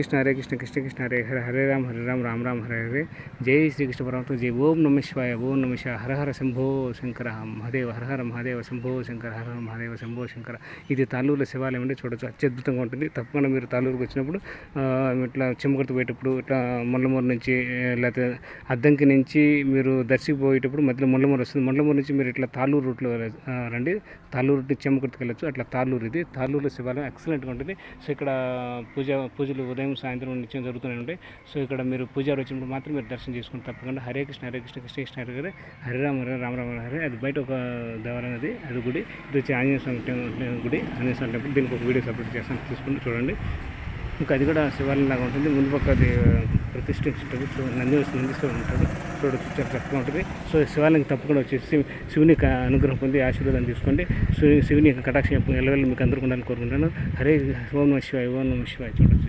कृष्ण हरे कृष्ण कृष्ण कृष्ण हरे हरे हरे राम राम राम हरे हरे जय श्री कृष्ण परमात्मा जय ओम नमः शिवाय ओम नमः शिवाय हर हर शंभो शंकर महादेव हर हर महादेव शंभो शंकर हर हर महादेव शंभो శంకర. ఇది తాళ్ళూరులో శివాలయం అండి. చూడొచ్చు, అత్యద్భుతంగా ఉంటుంది. తప్పకుండా మీరు తాళ్ళూరుకి వచ్చినప్పుడు ఇట్లా చెమ్మగుర్తు పోయేటప్పుడు ఇట్లా ముళ్ళమూరు నుంచి లేకపోతే అద్దంకి నుంచి మీరు దర్శికి పోయేటప్పుడు మధ్యలో ముళ్ళమూరు వస్తుంది. ముళ్ళమూరు నుంచి మీరు ఇట్లా తాళ్ళూరు రూట్లో రండి. తాళ్ళూరు నుంచి చెమ్మగుర్తుకి వెళ్ళచ్చు. అట్లా తాళ్ళూరు, ఇది తాళ్ళూరులో శివాలయం ఎక్సలెంట్గా ఉంటుంది. సో ఇక్కడ పూజలు ఉదయం సాయంత్రం నిత్యం జరుగుతూనే ఉంటాయి. సో ఇక్కడ మీరు పూజారి వచ్చినప్పుడు మాత్రం మీరు దర్శనం చేసుకుని తప్పకుండా హరే కృష్ణ కృష్ణ కృష్ణ హరే హరే హరే రామ రామ హరే. అది బయట ఒక దేవాలయం, అది గుడి. ఇది వచ్చి ఆంజనేయ స్వామి గుడి, ఆంజనేయ స్వామి టెంపుల్. దీనికి ఒక వీడియో సపరేట్ చేస్తాను, తీసుకుని చూడండి. ఇంకా అది కూడా శివాలయం లాగా ఉంటుంది. ముందు పక్క అది ప్రతిష్ఠించుంటుంది. సో నందీశ్వరుడు ఉంటాడు. చూడొచ్చు, చాలా చక్కగా ఉంటుంది. సో శివాలయం తప్పకుండా వచ్చేసి శివుని అనుగ్రహం పొంది ఆశీర్వాదం తీసుకోండి. శివుని కటాక్షం ఎల్లవెల్లి మీకు అందరికీ ఉండాలని కోరుకుంటాను. హరే ఓం నమః శివాయ ఓం నమః శివాయ. చూడండి.